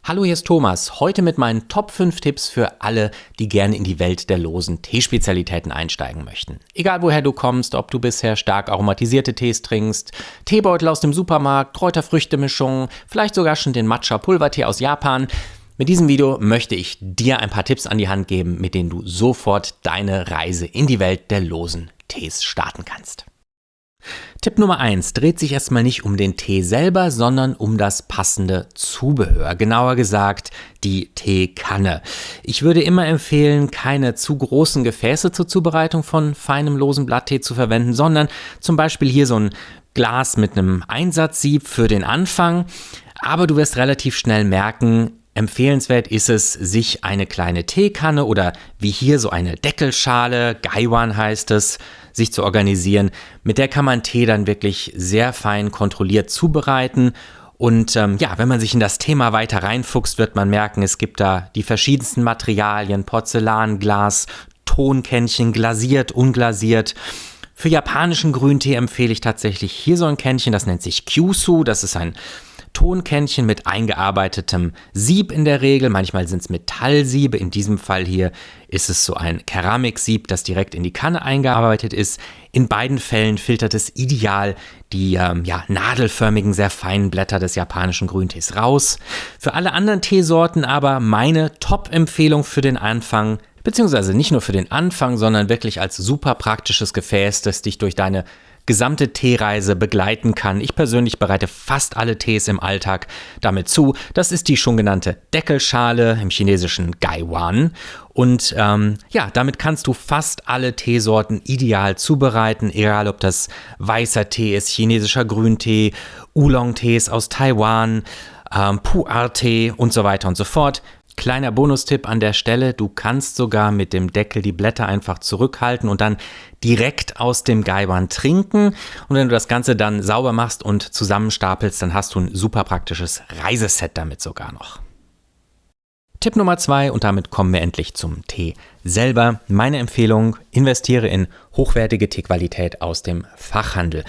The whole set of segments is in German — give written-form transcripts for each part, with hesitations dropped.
Hallo, hier ist Thomas. Heute mit meinen Top 5 Tipps für alle, die gerne in die Welt der losen Teespezialitäten einsteigen möchten. Egal woher du kommst, ob du bisher stark aromatisierte Tees trinkst, Teebeutel aus dem Supermarkt, Kräuterfrüchte-Mischungen, vielleicht sogar schon den Matcha-Pulvertee aus Japan. Mit diesem Video möchte ich dir ein paar Tipps an die Hand geben, mit denen du sofort deine Reise in die Welt der losen Tees starten kannst. Tipp Nummer 1 dreht sich erstmal nicht um den Tee selber, sondern um das passende Zubehör. Genauer gesagt, die Teekanne. Ich würde immer empfehlen, keine zu großen Gefäße zur Zubereitung von feinem losen Blatttee zu verwenden, sondern zum Beispiel hier so ein Glas mit einem Einsatzsieb für den Anfang. Aber du wirst relativ schnell merken, empfehlenswert ist es, sich eine kleine Teekanne oder wie hier so eine Deckelschale, Gaiwan heißt es, sich zu organisieren. Mit der kann man Tee dann wirklich sehr fein kontrolliert zubereiten. Und wenn man sich in das Thema weiter reinfuchst, wird man merken, es gibt da die verschiedensten Materialien, Porzellan, Glas, Tonkännchen, glasiert, unglasiert. Für japanischen Grüntee empfehle ich tatsächlich hier so ein Kännchen, das nennt sich Kyusu, das ist ein Tonkännchen mit eingearbeitetem Sieb in der Regel. Manchmal sind es Metallsiebe. In diesem Fall hier ist es so ein Keramiksieb, das direkt in die Kanne eingearbeitet ist. In beiden Fällen filtert es ideal die nadelförmigen, sehr feinen Blätter des japanischen Grüntees raus. Für alle anderen Teesorten aber meine Top-Empfehlung für den Anfang, beziehungsweise nicht nur für den Anfang, sondern wirklich als super praktisches Gefäß, das dich durch deine gesamte Teereise begleiten kann. Ich persönlich bereite fast alle Tees im Alltag damit zu. Das ist die schon genannte Deckelschale, im chinesischen Gaiwan. Und damit kannst du fast alle Teesorten ideal zubereiten, egal ob das weißer Tee ist, chinesischer Grüntee, Oolong-Tees aus Taiwan, Pu'er-Tee und so weiter und so fort. Kleiner Bonustipp an der Stelle, du kannst sogar mit dem Deckel die Blätter einfach zurückhalten und dann direkt aus dem Gaiwan trinken. Und wenn du das Ganze dann sauber machst und zusammenstapelst, dann hast du ein super praktisches Reiseset damit sogar noch. Tipp Nummer 2, und damit kommen wir endlich zum Tee selber. Meine Empfehlung, investiere in hochwertige Teequalität aus dem Fachhandel.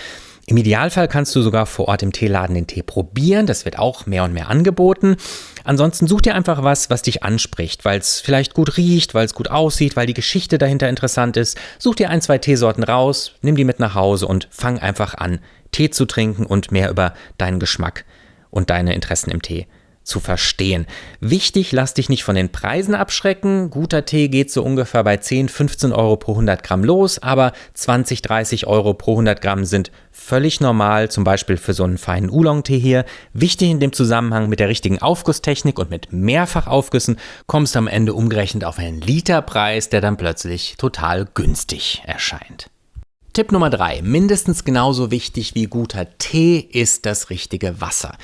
Im Idealfall kannst du sogar vor Ort im Teeladen den Tee probieren, das wird auch mehr und mehr angeboten. Ansonsten such dir einfach was dich anspricht, weil es vielleicht gut riecht, weil es gut aussieht, weil die Geschichte dahinter interessant ist. Such dir 1, 2 Teesorten raus, nimm die mit nach Hause und fang einfach an, Tee zu trinken und mehr über deinen Geschmack und deine Interessen im Tee zu verstehen. Wichtig, lass dich nicht von den Preisen abschrecken. Guter Tee geht so ungefähr bei 10, 15 Euro pro 100 Gramm los, aber 20, 30 Euro pro 100 Gramm sind völlig normal, zum Beispiel für so einen feinen Oolong-Tee hier. Wichtig in dem Zusammenhang, mit der richtigen Aufgusstechnik und mit Mehrfachaufgüssen kommst du am Ende umgerechnet auf einen Literpreis, der dann plötzlich total günstig erscheint. Tipp Nummer 3, mindestens genauso wichtig wie guter Tee ist das richtige Wasser.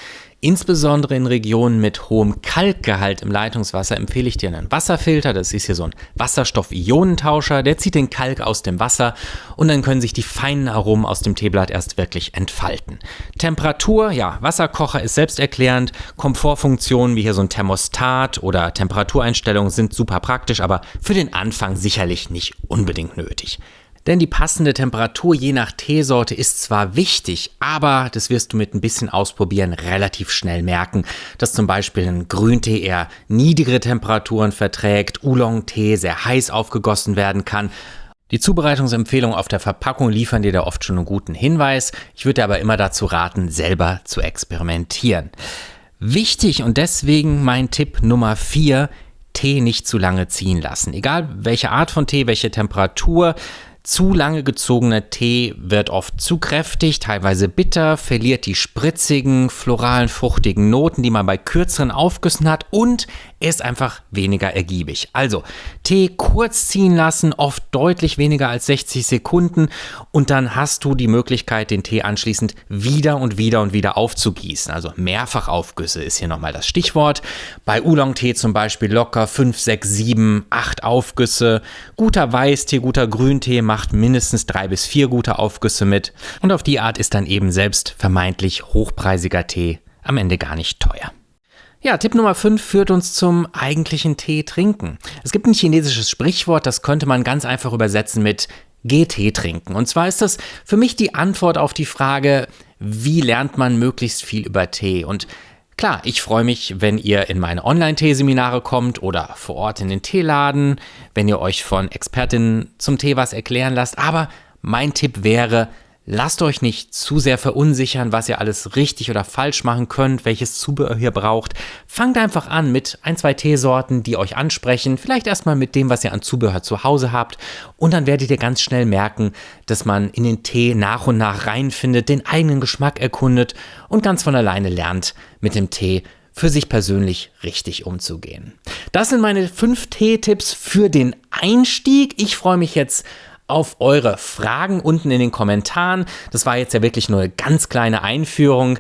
Insbesondere in Regionen mit hohem Kalkgehalt im Leitungswasser empfehle ich dir einen Wasserfilter. Das ist hier so ein Wasserstoff-Ionentauscher, der zieht den Kalk aus dem Wasser und dann können sich die feinen Aromen aus dem Teeblatt erst wirklich entfalten. Temperatur, Wasserkocher ist selbsterklärend. Komfortfunktionen wie hier so ein Thermostat oder Temperatureinstellungen sind super praktisch, aber für den Anfang sicherlich nicht unbedingt nötig. Denn die passende Temperatur je nach Teesorte ist zwar wichtig, aber das wirst du mit ein bisschen Ausprobieren relativ schnell merken, dass zum Beispiel ein Grüntee eher niedrigere Temperaturen verträgt, Oolong-Tee sehr heiß aufgegossen werden kann. Die Zubereitungsempfehlungen auf der Verpackung liefern dir da oft schon einen guten Hinweis. Ich würde dir aber immer dazu raten, selber zu experimentieren. Wichtig und deswegen mein Tipp Nummer 4, Tee nicht zu lange ziehen lassen. Egal welche Art von Tee, welche Temperatur, zu lange gezogener Tee wird oft zu kräftig, teilweise bitter, verliert die spritzigen, floralen, fruchtigen Noten, die man bei kürzeren Aufgüssen hat und er ist einfach weniger ergiebig. Also Tee kurz ziehen lassen, oft deutlich weniger als 60 Sekunden und dann hast du die Möglichkeit, den Tee anschließend wieder und wieder aufzugießen. Also Mehrfachaufgüsse ist hier nochmal das Stichwort. Bei Oolong-Tee zum Beispiel locker 5, 6, 7, 8 Aufgüsse. Guter Weißtee, guter Grüntee macht mindestens 3 bis 4 gute Aufgüsse mit und auf die Art ist dann eben selbst vermeintlich hochpreisiger Tee am Ende gar nicht teuer. Ja, Tipp Nummer 5 führt uns zum eigentlichen Tee trinken. Es gibt ein chinesisches Sprichwort, das könnte man ganz einfach übersetzen mit Geh Tee trinken. Und zwar ist das für mich die Antwort auf die Frage, wie lernt man möglichst viel über Tee? Und Klar, ich freue mich, wenn ihr in meine Online-Tee-Seminare kommt oder vor Ort in den Teeladen, wenn ihr euch von Expertinnen zum Tee was erklären lasst. Aber mein Tipp wäre, lasst euch nicht zu sehr verunsichern, was ihr alles richtig oder falsch machen könnt, welches Zubehör ihr braucht. Fangt einfach an mit 1, 2 Teesorten, die euch ansprechen. Vielleicht erstmal mit dem, was ihr an Zubehör zu Hause habt. Und dann werdet ihr ganz schnell merken, dass man in den Tee nach und nach reinfindet, den eigenen Geschmack erkundet und ganz von alleine lernt, mit dem Tee für sich persönlich richtig umzugehen. Das sind meine 5 Teetipps für den Einstieg. Ich freue mich jetzt auf eure Fragen unten in den Kommentaren. Das war jetzt ja wirklich nur eine ganz kleine Einführung.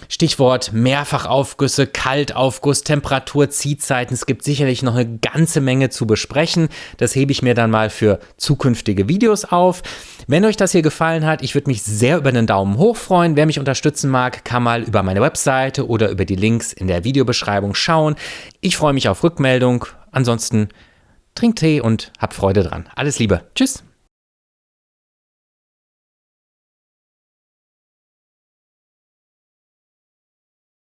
Stichwort Mehrfachaufgüsse, Kaltaufguss, Temperatur, Ziehzeiten. Es gibt sicherlich noch eine ganze Menge zu besprechen. Das hebe ich mir dann mal für zukünftige Videos auf. Wenn euch das hier gefallen hat, ich würde mich sehr über einen Daumen hoch freuen. Wer mich unterstützen mag, kann mal über meine Webseite oder über die Links in der Videobeschreibung schauen. Ich freue mich auf Rückmeldung. Ansonsten trinkt Tee und habt Freude dran. Alles Liebe. Tschüss.